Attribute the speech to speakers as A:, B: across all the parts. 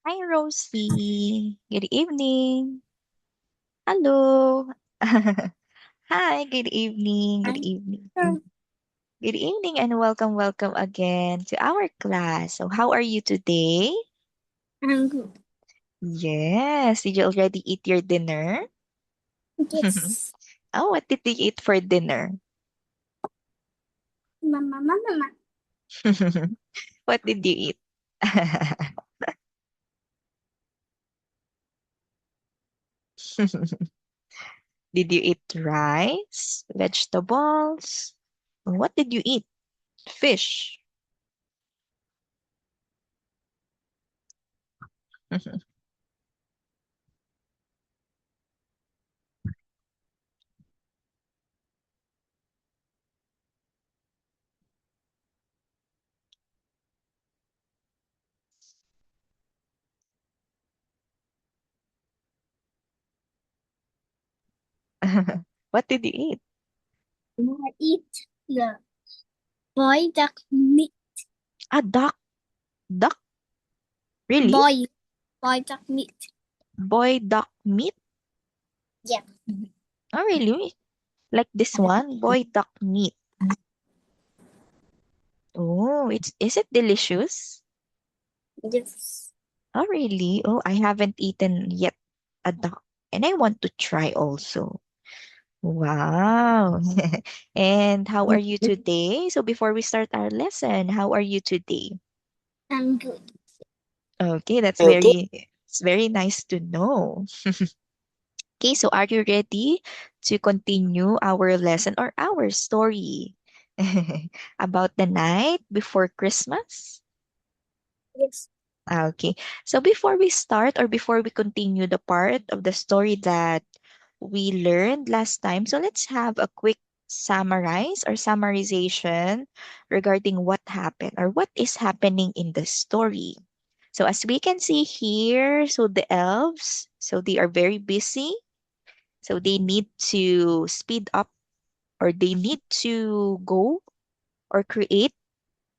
A: Hi, Rosie. Good evening. Hello. Hi, good evening. Good
B: I'm
A: evening.
B: good.
A: Good evening and welcome again to our class. So, how are you today?
B: I'm good.
A: Yes. Did you already eat your dinner?
B: Yes.
A: Oh, what did you eat for dinner?
B: Mama.
A: What did you eat? Did you eat rice, vegetables? What did you eat? Fish. What did you eat?
B: I eat the boy duck meat.
A: A duck. Duck? Really?
B: Boy. Boy duck meat.
A: Boy duck meat?
B: Yeah.
A: Oh, really? Like this one? Boy duck meat. Oh, is it delicious?
B: Yes.
A: Oh, really? Oh, I haven't eaten yet a duck. And I want to try also. Wow. And how are you today? So before we start our lesson, how are you today?
B: I'm good.
A: Okay,
B: Okay.
A: it's very nice to know. Okay, so are you ready to continue our lesson or our story about the night before Christmas?
B: Yes.
A: Okay, so before we start or before we continue the part of the story that we learned last time, so let's have a quick summarize or summarization regarding what happened or what is happening in the story. So as we can see here, so the elves, so they are very busy. So they need to speed up or they need to go or create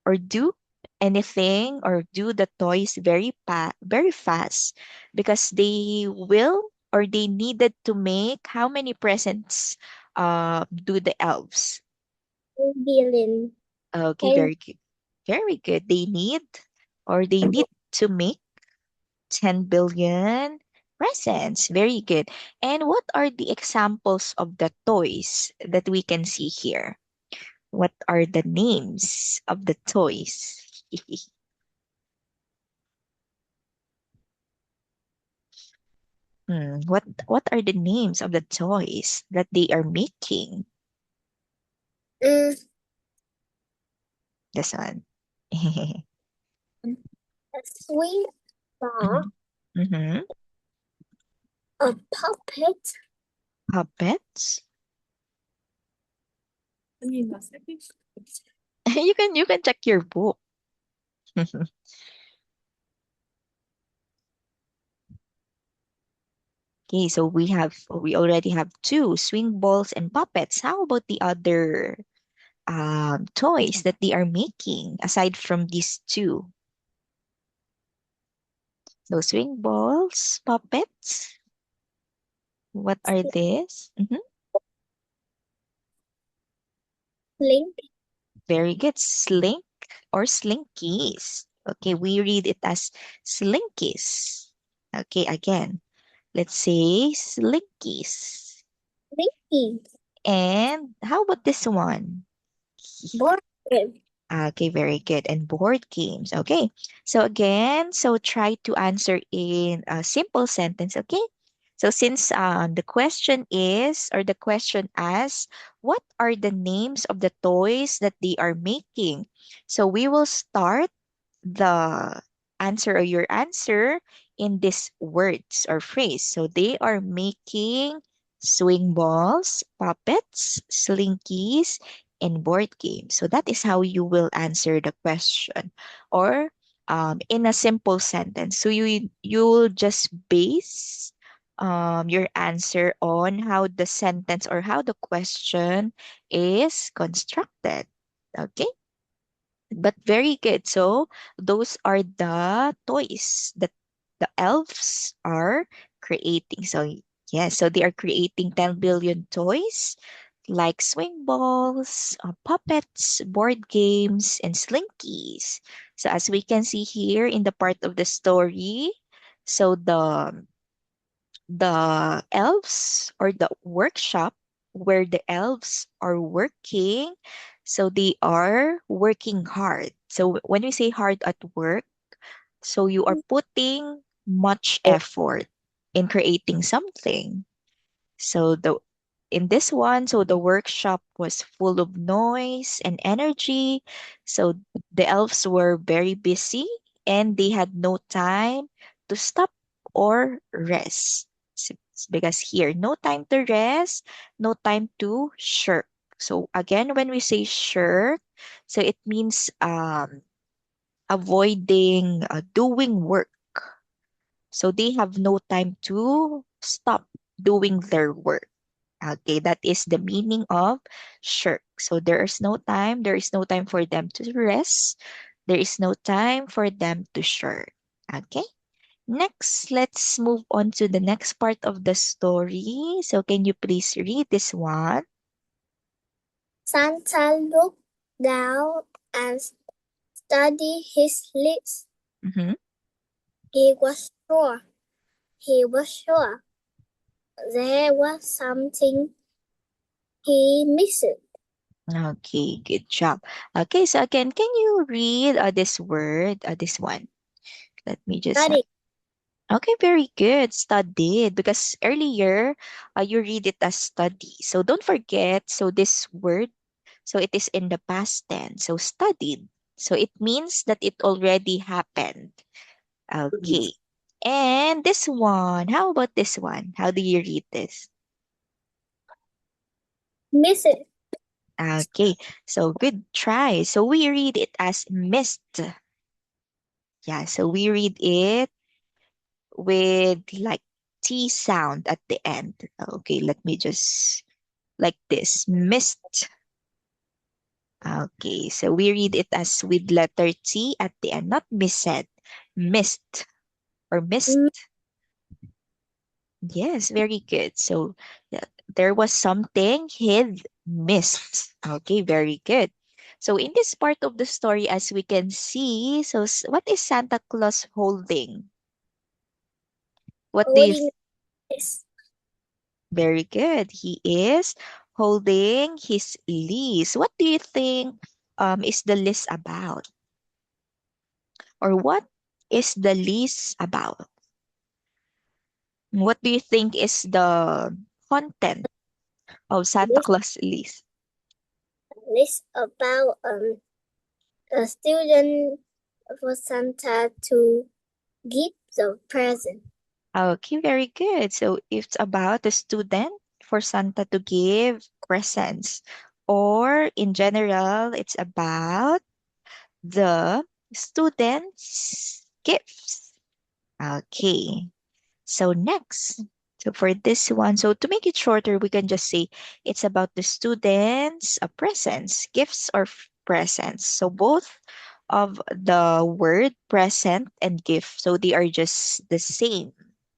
A: or do anything or do the toys very fast because they will or they needed to make how many presents do the elves?
B: Billion.
A: Okay,
B: Ten.
A: very good. Very good. They need to make 10 billion presents. Very good. And what are the examples of the toys that we can see here? What are the names of the toys? What are the names of the toys that they are making?
B: Mm,
A: This one.
B: a swing bar.
A: Mm-hmm.
B: A puppet.
A: Puppets.
B: I mean, masterpiece.
A: You can check your book. Okay, so we already have two swing balls and puppets. How about the other toys that they are making aside from these two? So swing balls, puppets. What are these?
B: Link.
A: Very good. Slink or slinkies. Okay, we read it as slinkies. Okay, again, let's say slinkies.
B: Linky.
A: And how about this one?
B: Board game.
A: Okay, very good. And board games. Okay. So again, so try to answer in a simple sentence. Okay. So since the question is, or the question asks, what are the names of the toys that they are making? So we will start the answer or your answer in these words or phrase. So they are making swing balls, puppets, slinkies, and board games. So that is how you will answer the question or in a simple sentence. So you will just base your answer on how the sentence or how the question is constructed. Okay. But very good. So those are the toys that the elves are creating. So yes, so they are creating 10 billion toys like swing balls, puppets, board games, and slinkies. So as we can see here in the part of the story, so the elves or the workshop where the elves are working, so they are working hard. So when we say hard at work, so you are putting much effort in creating something. So the in this one, so the workshop was full of noise and energy. So the elves were very busy and they had no time to stop or rest. Because here, no time to rest, no time to shirk. So again, when we say shirk, so it means avoiding doing work. So they have no time to stop doing their work. Okay, that is the meaning of shirk. So there is no time for them to rest. There is no time for them to shirk. Okay. Next, let's move on to the next part of the story. So can you please read this one?
B: Santa looked down and studied his list.
A: Mm-hmm.
B: He was sure. He was sure there was something he missed.
A: Okay, good job. Okay, so again, can you read this word, this one? Let me just
B: Study.
A: Okay, very good. Studied. Because earlier, you read it as study. So don't forget, so this word, so it is in the past tense. So studied. So it means that it already happened. Okay. And this one, how about this one? How do you read this?
B: Missed.
A: Okay, so good try. So we read it as missed. Yeah, so we read it with like T sound at the end. Okay, let me just like this. Missed. Okay, so we read it as with letter T at the end, not missed. Missed or missed. Yes, very good. So yeah, there was something he'd missed. Okay, very good. So in this part of the story, as we can see, so what is Santa Claus holding? What do you
B: Holding his
A: Very good. He is holding his list. What do you think is the list about? Or what is the list about? What do you think is the content of Santa
B: list,
A: Claus list?
B: list about a student for Santa to give the present.
A: Okay, very good. So it's about the student for Santa to give presents. Or in general, it's about the students' gifts. Okay. So next, so for this one, so to make it shorter, we can just say it's about the students' presents, gifts or presents. So both of the word present and gift, so they are just the same.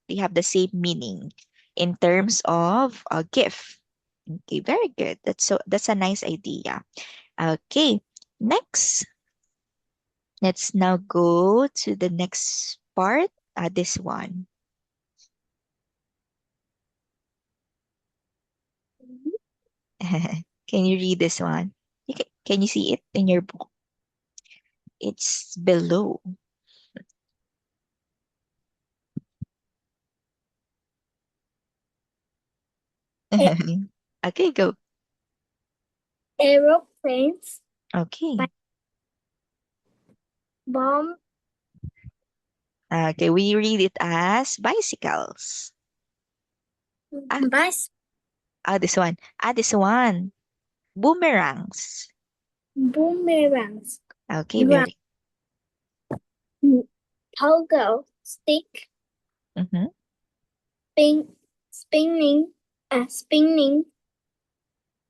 A: They have the same meaning in terms of a gift. Okay, very good. That's a nice idea. Okay, next, let's now go to the next part. This one. Can you read this one? Can you see it in your book? It's below.
B: A-
A: Okay, go.
B: Aeroplanes,
A: Okay.
B: bomb,
A: Okay, we read it as bicycles. Ah,
B: bus,
A: this one. This one. Boomerangs.
B: boomerangs,
A: Okay,
B: drum,
A: very.
B: toggle, stick,
A: Mm-hmm,
B: spin, spinning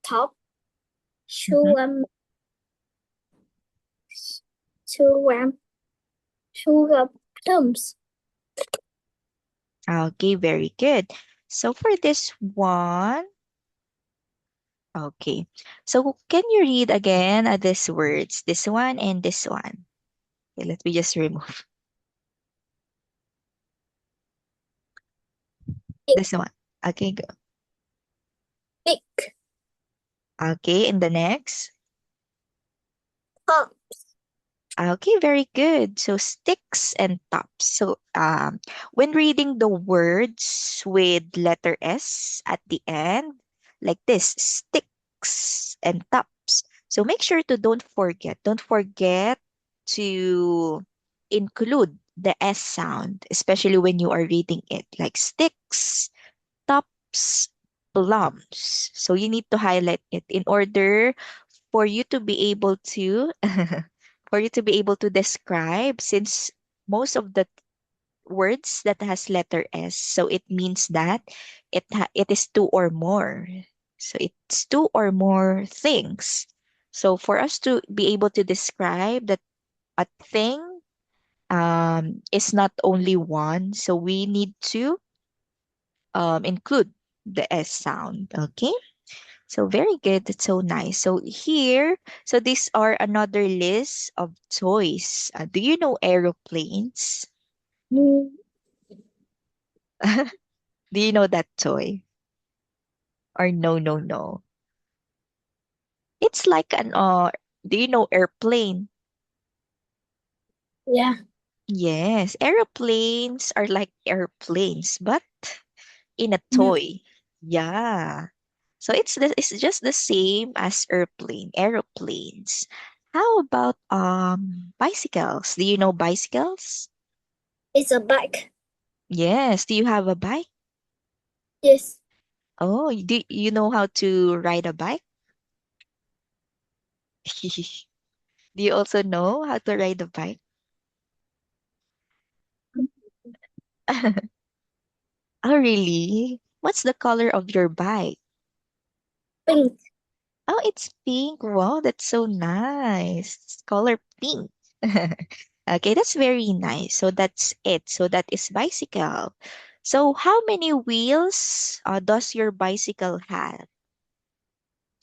B: top,
A: mm-hmm.
B: sugar, sugar, sugar plums.
A: Okay, very good. So for this one, okay. So can you read again these words, this one and this one? Okay, let me just remove
B: Big,
A: this one. Okay, go.
B: big,
A: Okay, and the next.
B: top,
A: Okay, very good. So sticks and tops. So when reading the words with letter S at the end, like this, sticks and tops. So make sure to don't forget to include the S sound, especially when you are reading it, like sticks, tops, plums. So you need to highlight it in order for you to be able to for you to be able to describe, since most of the words that has letter S, so it means that it is two or more. So it's two or more things. So for us to be able to describe that a thing is not only one, so we need to include the S sound. Okay. So very good. That's so nice. So here, so these are another list of toys. Do you know aeroplanes?
B: mm,
A: Do you know that toy? Or no, no, no. It's like an do you know airplane?
B: yeah,
A: Yes, aeroplanes are like airplanes, but in a
B: mm,
A: toy. Yeah. So it's just the same as aeroplanes. How about bicycles? Do you know bicycles?
B: it's a bike.
A: Yes. Do you have a bike?
B: Yes,
A: Oh, do you know how to ride a bike? Do you also know how to ride a bike? Oh, really? What's the color of your bike?
B: pink.
A: Oh, it's pink. Wow, that's so nice. It's color pink. Okay, that's very nice. So that's it. So that is bicycle. So how many wheels does your bicycle have?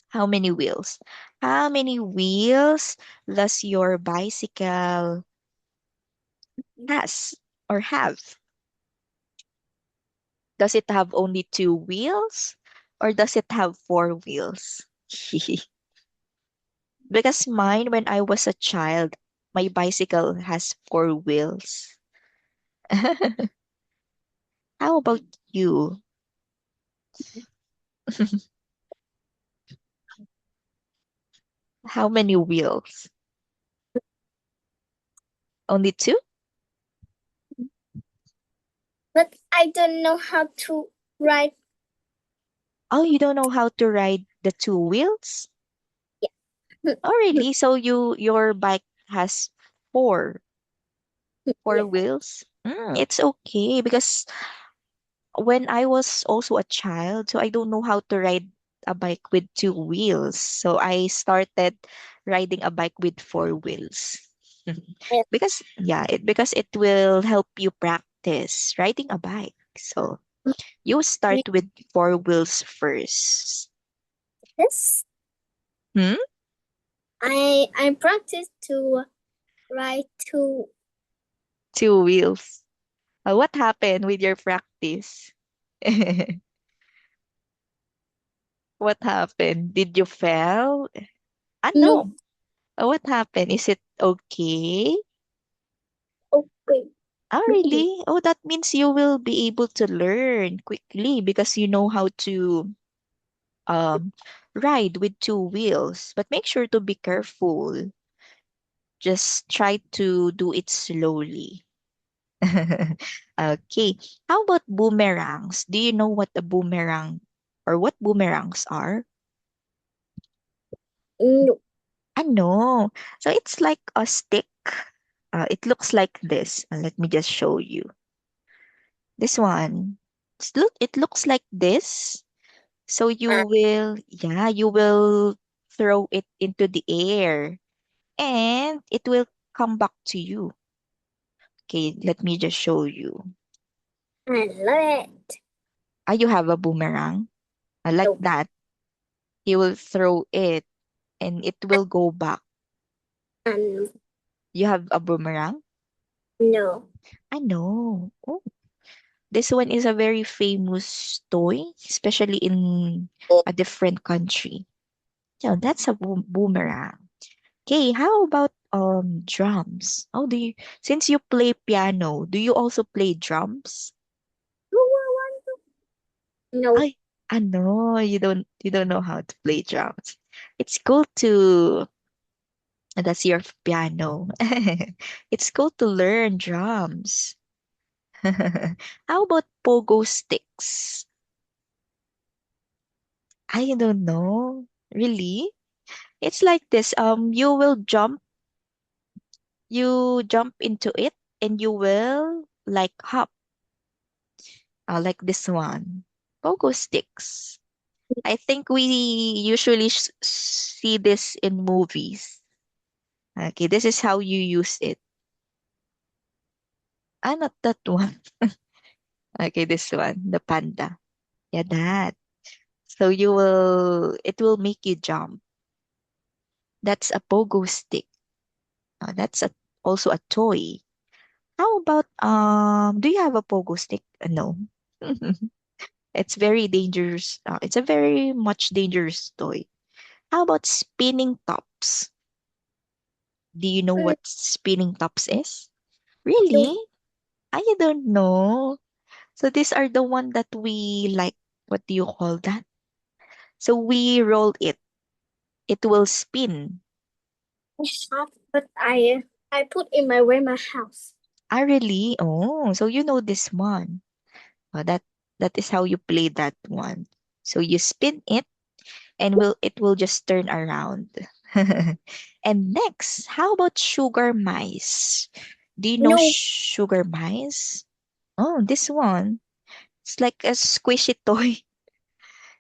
A: How many wheels? How many wheels does your bicycle has or have? Does it have only two wheels or does it have four wheels? Because mine, when I was a child, my bicycle has four wheels. How about you? How many wheels? Only two?
B: But I don't know how to ride.
A: Oh, you don't know how to ride the two wheels?
B: Yeah.
A: Oh, really? So your bike has four
B: Yeah.
A: wheels? It's okay because when I was also a child, so I don't know how to ride a bike with two wheels. So I started riding a bike with four wheels.
B: Yes.
A: Because it will help you practice riding a bike. So you start with four wheels first.
B: Yes.
A: Hmm?
B: I practice to ride to
A: Two wheels. What happened with your practice? What happened? Did you fail?
B: no.
A: No. What happened? Is it okay?
B: Okay.
A: Oh, really? Oh, that means you will be able to learn quickly because you know how to um ride with two wheels. But make sure to be careful. Just try to do it slowly. Okay. How about boomerangs? Do you know what a boomerang or what boomerangs are?
B: No.
A: No. So it's like a stick. It looks like this. Let me just show you. This one. It looks like this. So you will throw it into the air and it will come back to you. Okay, let me just show you.
B: I love it.
A: Ah, you have a boomerang? Like
B: Nope.
A: that. You will throw it and it will go back.
B: And
A: You have a boomerang?
B: no.
A: I know. Oh, this one is a very famous toy, especially in a different country. So that's a boomerang. Okay, how about drums? Oh, since you play piano, do you also play drums?
B: No.
A: I know you don't know how to play drums. It's cool to that's your piano. It's cool to learn drums. How about pogo sticks? I don't know. Really? It's like this. You jump into it and you will like hop, like this one. Pogo sticks. I think we usually see this in movies. Okay, this is how you use it. Ah, not that one. Okay, this one, the panda. Yeah, that. So it will make you jump. That's a pogo stick. That's also a toy. How about do you have a pogo stick? No. It's very dangerous. It's a very much dangerous toy. How about spinning tops? Do you know
B: Mm,
A: what spinning tops is?
B: no.
A: Really? I don't know. So these are the one that we like. What do you call that? So we roll it. It will spin.
B: I have, but I put in my grandma's house.
A: Ah, really? Oh, so you know this one. That is how you play that one. So you spin it and it will just turn around. And next, how about sugar mice? Do you know
B: No.
A: sugar mice? Oh, this one. It's like a squishy toy.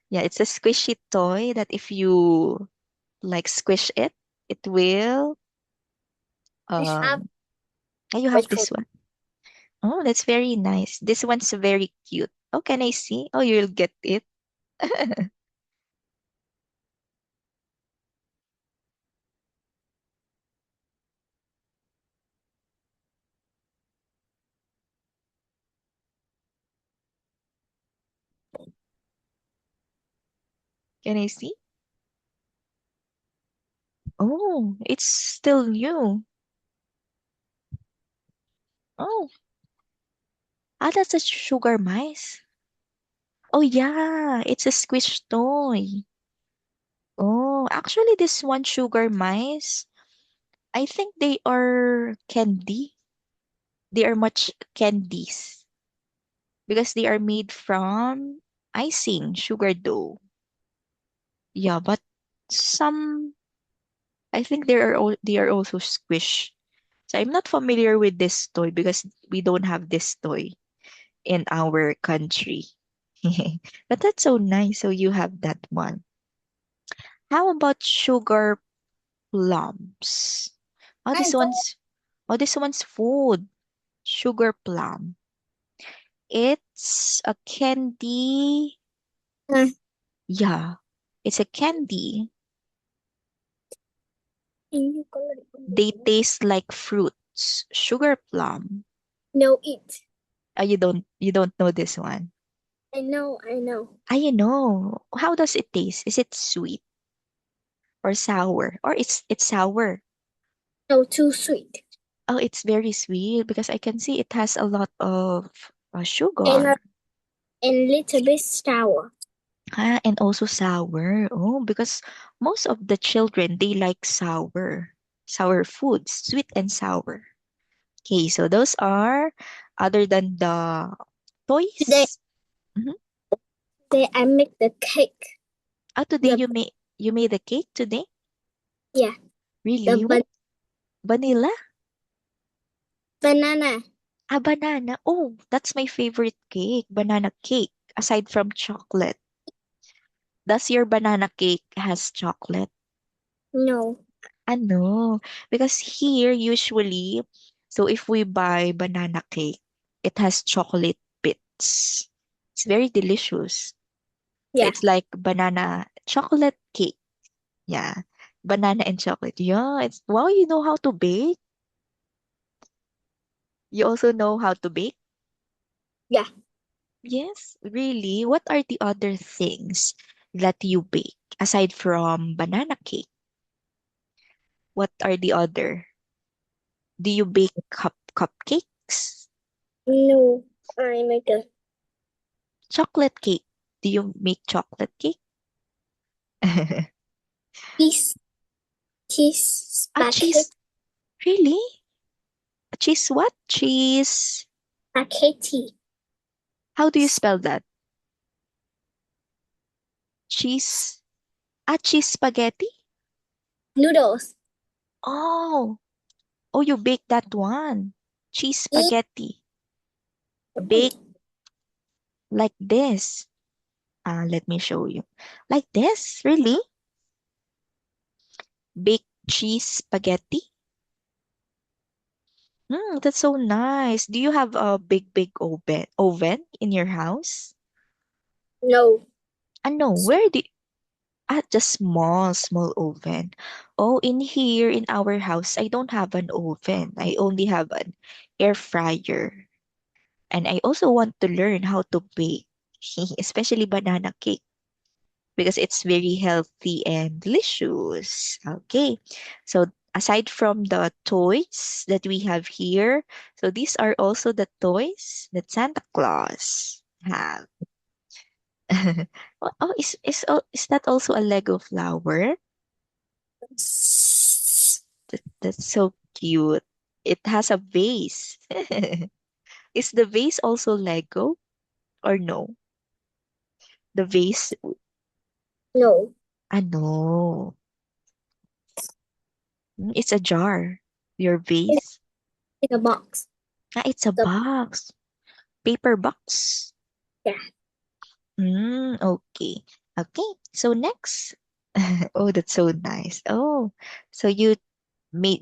A: Yeah, it's a squishy toy that if you like squish it, it will
B: I have
A: um you have
B: wait for
A: this one. Oh, that's very nice. This one's very cute. Oh, can I see? Oh, you'll get it. Can I see? Oh, it's still new. Oh, that's a sugar mice. Oh yeah, it's a squish toy. Oh, actually, this one sugar mice, I think they are candy. They are much candies because they are made from icing, sugar dough. Yeah, but some, I think they are also squish. So I'm not familiar with this toy because we don't have this toy in our country. But that's so nice. So you have that one. How about sugar plums? Oh,
B: I
A: this
B: don't.
A: one's this one's food. Sugar plum. It's a candy.
B: Uh,
A: Yeah, it's a candy. They taste like fruits. Sugar plum.
B: No, eat.
A: You don't know this one.
B: I know. I know.
A: Ah, you know. How does it taste? Is it sweet or sour? Or it's sour.
B: No, too sweet.
A: Oh, it's very sweet because I can see it has a lot of
B: And
A: sugar.
B: a and little bit sour.
A: Ah, and also sour. Oh, because most of the children they like sour foods, sweet and sour. Okay, so those are other than the
B: Today,
A: toys. Mhm.
B: today I make the cake.
A: Ah, today
B: The
A: you made a cake today?
B: yeah, the
A: Really? What vanilla?
B: banana.
A: Ah, banana. Oh, that's my favorite cake, banana cake. Aside from chocolate, does your banana cake has chocolate?
B: No,
A: No, because here usually, so if we buy banana cake, it has chocolate bits. It's very delicious. So
B: Yeah.
A: it's like banana chocolate cake. Yeah. Banana and chocolate. Yeah, it's wow, you know how to bake? You also know how to bake?
B: Yeah.
A: Yes, really. What are the other things that you bake aside from banana cake? What are the other? Do you bake cupcakes?
B: No, I make a
A: Chocolate cake. Do you make chocolate cake?
B: cheese cheese
A: Ah, cheese.
B: spaghetti
A: Really? Cheese what? Cheese.
B: spaghetti
A: How do you spell that? Cheese. Ah, cheese spaghetti?
B: noodles.
A: Oh. Oh, you bake that one. Cheese
B: Eat.
A: spaghetti. Bake like this. Let me show you. Like this? Really? Bake cheese spaghetti? That's so nice. Do you have a big oven in your house?
B: No.
A: No, where do just small oven. Oh, in here in our house, I don't have an oven. I only have an air fryer. And I also want to learn how to bake, especially banana cake, because it's very healthy and delicious. Okay. So aside from the toys that we have here, so these are also the toys that Santa Claus have. Is that also a Lego flower? That's so cute. It has a vase. Is the vase also Lego or no? The vase,
B: No.
A: no. It's a jar. Your
B: In,
A: vase.
B: in a box.
A: It's a
B: The
A: box. Paper box.
B: yeah.
A: Okay. Okay. So next. Oh, that's so nice. Oh, so you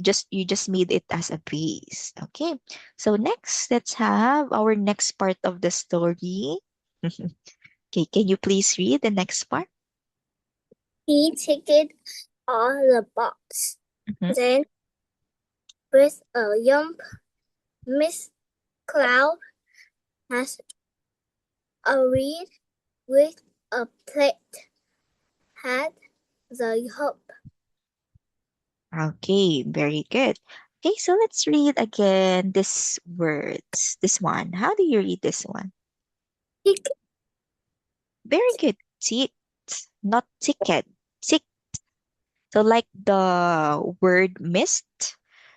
A: just made it as a base. Okay. So next, let's have our next part of the story. Okay, can you please read the next part?
B: He took it all the box.
A: Mhm.
B: Then with a yump, Miss Cloud has a reed with a plate. Had the hope.
A: Okay, very good. Okay, so let's read again this words. This one. How do you read this one?
B: Tick.
A: Very good. Tick, not ticket. Tick. So like the word missed.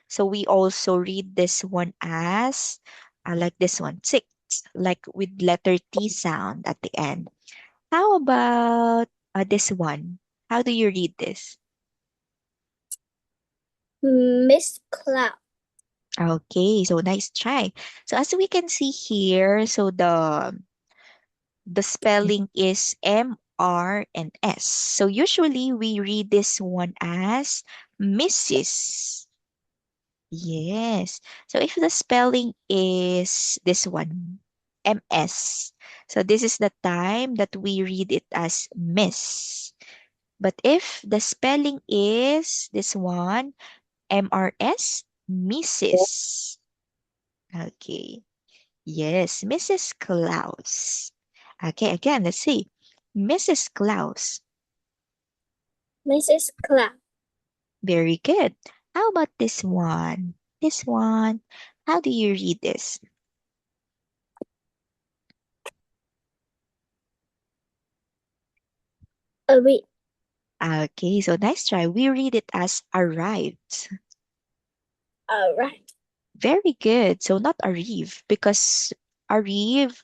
A: So we also read this one as like this one. Tick. Like with letter T sound at the end. How about this one? How do you read this?
B: Miss Cloud.
A: Okay, so nice try. So as we can see here, so the spelling is M, R, and S. So usually we read this one as Mrs. Yes. So if the spelling is this one, MS, so this is the time that we read it as Miss. But if the spelling is this one, MRS, Mrs. Okay. Yes, Mrs. Klaus. Okay, again, let's see. Mrs. Klaus.
B: Mrs. Cloud.
A: Very good. How about this one? This one. How do you read this?
B: A reed.
A: Okay, so nice try. We read it as arrived.
B: All right.
A: Very good. So not arrive because arrive,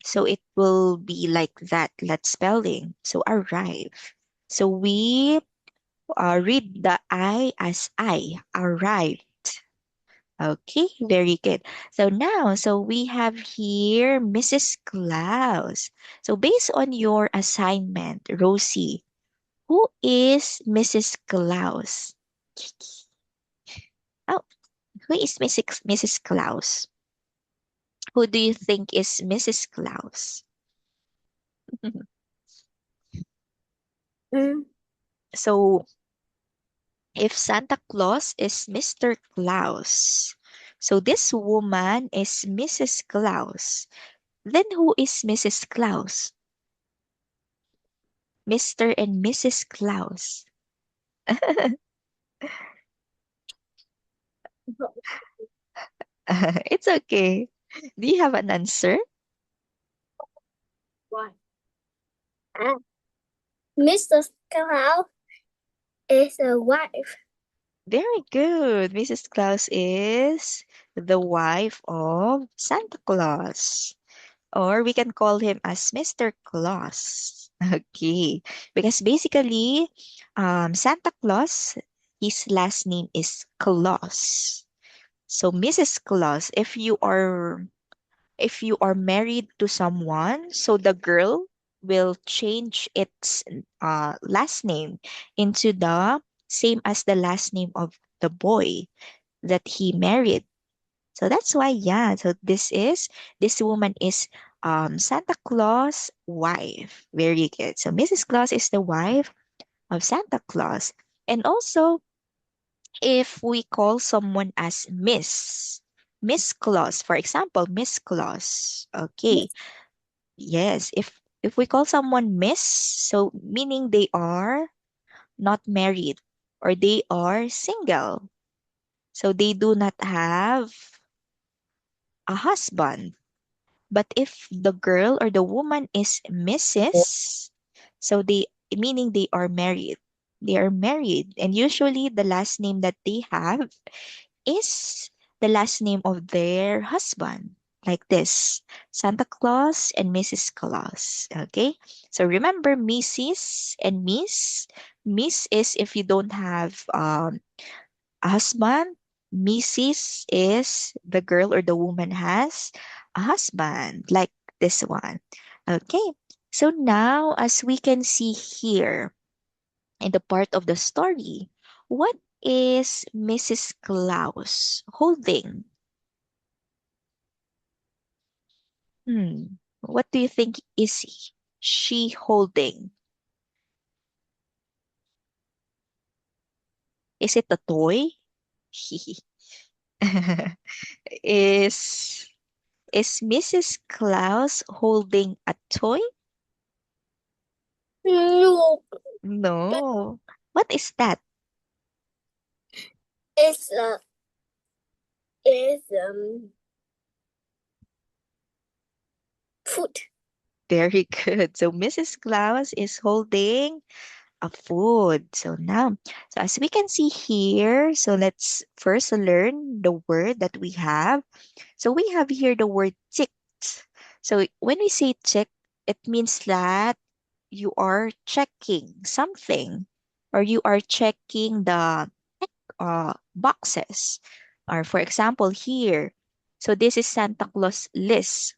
A: so it will be like that spelling. So arrive. So we read the I as I, arrived. Okay, very good. So now, so we have here Mrs. Klaus. So based on your assignment, Rosie, who is Mrs. Klaus? Oh, who is Mrs. Klaus? Who do you think is Mrs. Claus?
B: Mm.
A: So, if Santa Claus is Mr. Claus, so this woman is Mrs. Claus, then who is Mrs. Claus? Mr. and Mrs. Claus. It's okay. Do you have an answer?
B: Why? Mr. Claus is a wife.
A: Very good. Mrs. Claus is the wife of Santa Claus. Or we can call him as Mr. Claus. Okay. Because basically, Santa Claus, his last name is Claus. So Mrs. Claus, if you are married to someone, so the girl will change its last name into the same as the last name of the boy that he married. So that's why, yeah. So this woman is Santa Claus' wife. Very good. So Mrs. Claus is the wife of Santa Claus. And also, if we call someone as Miss Claus, for example, Miss Claus. Okay. Yes. If we call someone Miss, so meaning they are not married or they are single. So they do not have a husband. But if the girl or the woman is Mrs., so they meaning they are married. They are married. And usually the last name that they have is the last name of their husband. Like this. Santa Claus and Mrs. Claus. Okay? So remember Mrs. and Miss. Miss is if you don't have a husband. Mrs. is the girl or the woman has a husband, like this one. Okay, so now as we can see here in the part of the story, what is Mrs. Claus holding? What do you think is she holding? Is it a toy? is is Mrs. Claus holding a toy?
B: No,
A: No. What is that?
B: it's is food.
A: Very good. So Mrs. Claus is holding a food. So as we can see here, so let's first learn the word that we have. So we have here the word ticked. So when we say tick, it means that you are checking something or you are checking the boxes. Or for example, here, so this is Santa Claus list.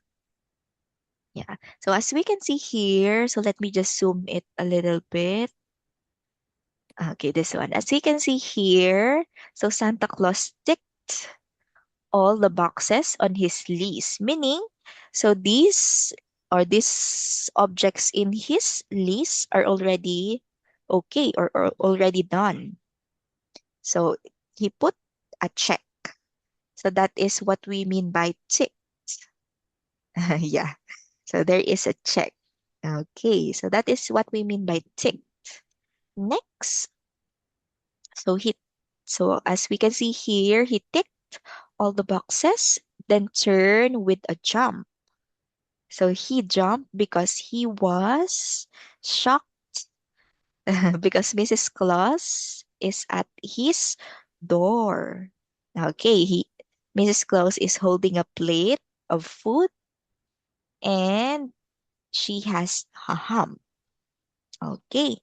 A: Yeah. So as we can see here, so let me just zoom it a little bit. Okay, this one. As we can see here, so Santa Claus ticked all the boxes on his list, meaning, so these objects in his list are already okay or already done. So he put a check. So that is what we mean by tick. Yeah. So there is a check. Okay, so that is what we mean by tick. Next, so so as we can see here, he ticked all the boxes, then turned with a jump. So he jumped because he was shocked because Mrs. Claus is at his door. Okay, Mrs. Claus is holding a plate of food and she has a hump. Okay.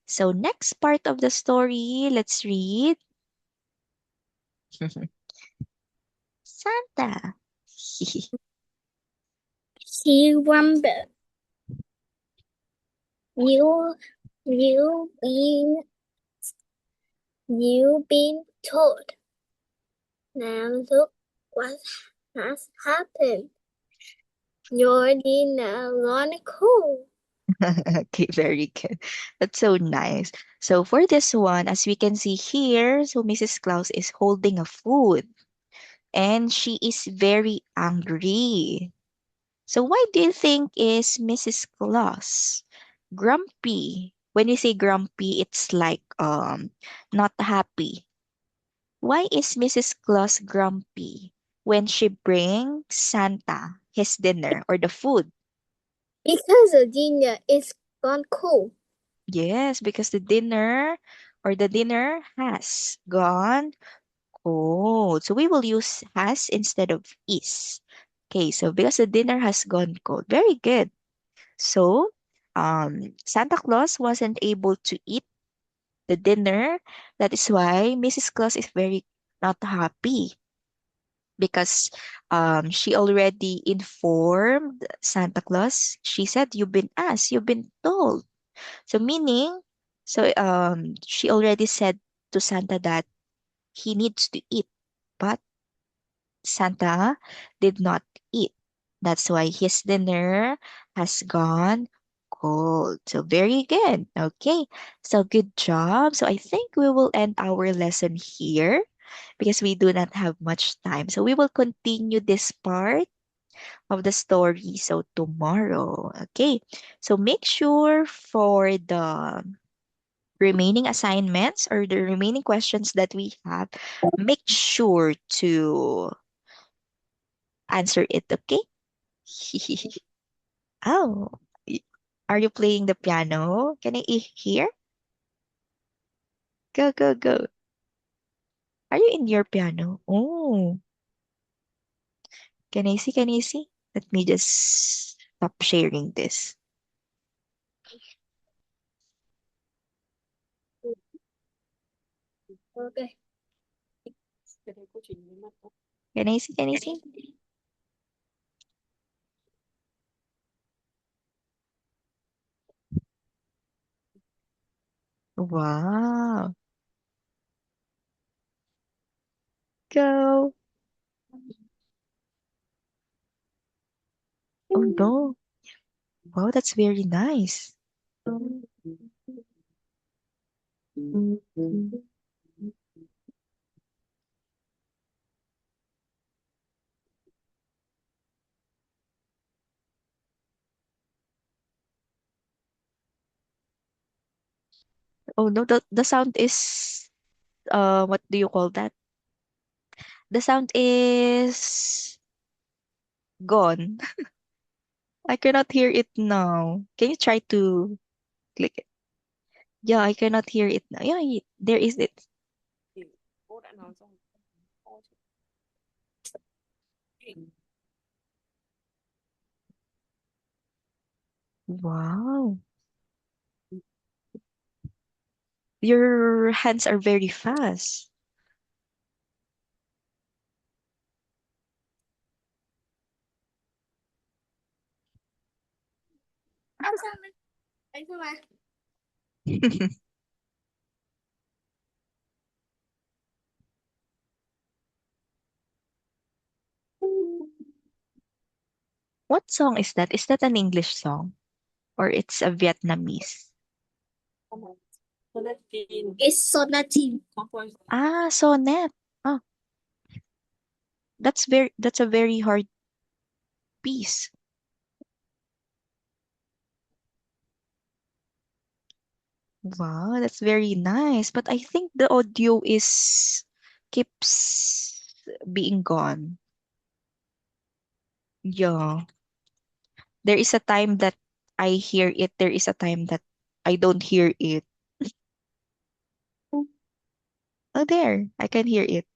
A: So next part of the story, let's read. Santa.
B: He wondered. You, you been, you been told. Now look what has happened. Your dinner gone cold.
A: Okay, very good. That's so nice. So for this one, as we can see here, so Mrs. Claus is holding a food and she is very angry. So why do you think is Mrs. Claus grumpy? When you say grumpy, it's like not happy. Why is Mrs. Claus grumpy when she brings Santa his dinner or the food?
B: Because the dinner is gone cold.
A: Yes, because the dinner or the dinner has gone cold. So we will use has instead of is. Okay, so because the dinner has gone cold. Very good. So, Santa Claus wasn't able to eat the dinner. That is why Mrs. Claus is very not happy because she already informed Santa Claus. She said, "You've been asked, you've been told." So meaning, so she already said to Santa that he needs to eat, but Santa did not eat. That's why his dinner has gone cold. So very good. Okay. So good job. So I think we will end our lesson here because we do not have much time. So we will continue this part of the story so tomorrow. Okay. So make sure for the remaining assignments or the remaining questions that we have, make sure to answer it, okay? Oh, y- are you playing the piano? Can I hear? Go, go, go. Are you in your piano? Oh, can I see? Can I see? Let me just stop sharing this.
B: Okay.
A: Can I see? Can I see? Wow. Go. Oh no. Wow, that's very nice. Oh no, the sound is what do you call that? The sound is gone. I cannot hear it now. Can you try to click it? Yeah, I cannot hear it now. Yeah, there is it. Wow. Your hands are very fast.
B: Sao sao mình ấy cơ mà.
A: What song is that? Is that an English song or it's a Vietnamese?
B: It's Sonatin.
A: Ah, sonnet. Oh, that's a very hard piece. Wow, that's very nice. But I think the audio is keeps being gone. Yeah. There is a time that I hear it. There is a time that I don't hear it. Oh, there. I can hear it.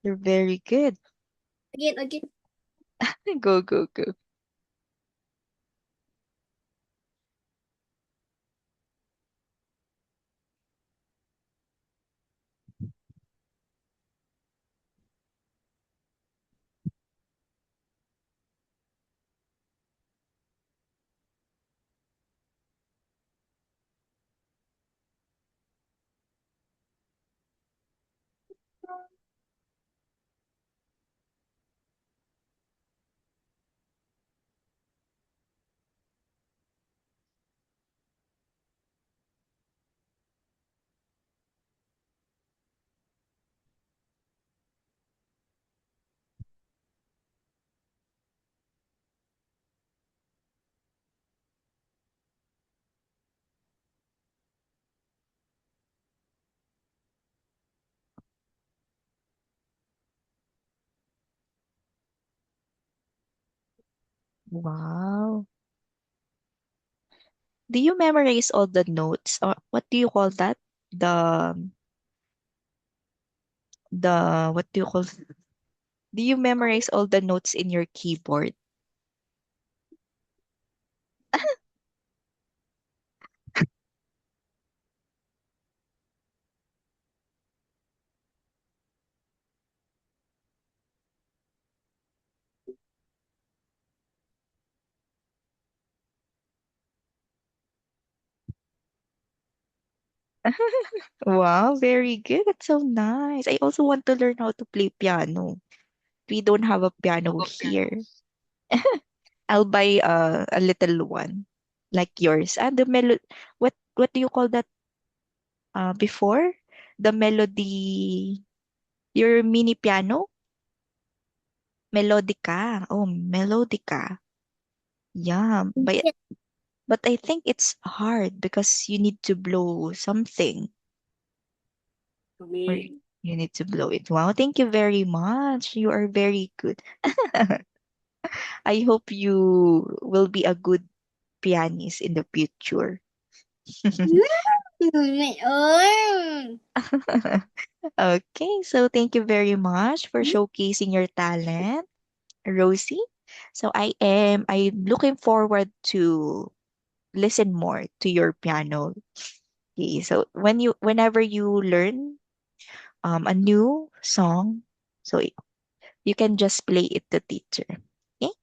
A: You're very good.
B: Again, again.
A: Go, go, go. Wow. Do you memorize all the notes, or what do you call that? The what do you call? Do you memorize all the notes in your keyboard? Wow, very good. That's so nice. I also want to learn how to play piano. We don't have a piano here. I'll buy a little one like yours. And the what do you call that before? The melody, your mini piano? Melodica. Oh, Melodica. Yeah,
B: Yeah.
A: but I think it's hard because you need to blow something or you need to blow it. Wow, thank you very much. You are very good. I hope you will be a good pianist in the future.
B: Mẹ ơi.
A: Okay, so thank you very much for showcasing your talent, Rosie. So I'm looking forward to listen more to your piano. Okay, so whenever you learn a new song, so you can just play it to teacher. Okay?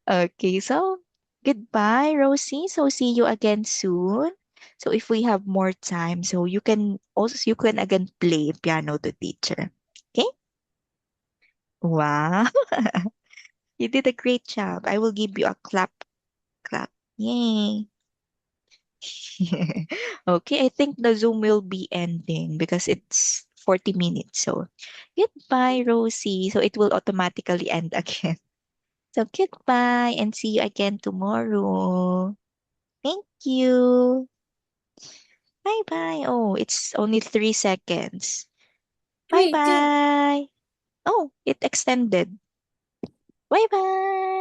A: Okay, so goodbye, Rosie. So see you again soon. So if we have more time, so you can again play piano to teacher. Okay? Wow. You did a great job. I will give you a clap. Yay. Okay, I think the Zoom will be ending because it's 40 minutes. So goodbye, Rosie. So it will automatically end again. So goodbye and see you again tomorrow. Thank you. Bye bye. Oh, it's only 3 seconds. Bye
B: 3, 2.
A: bye. Oh, it extended. Bye bye.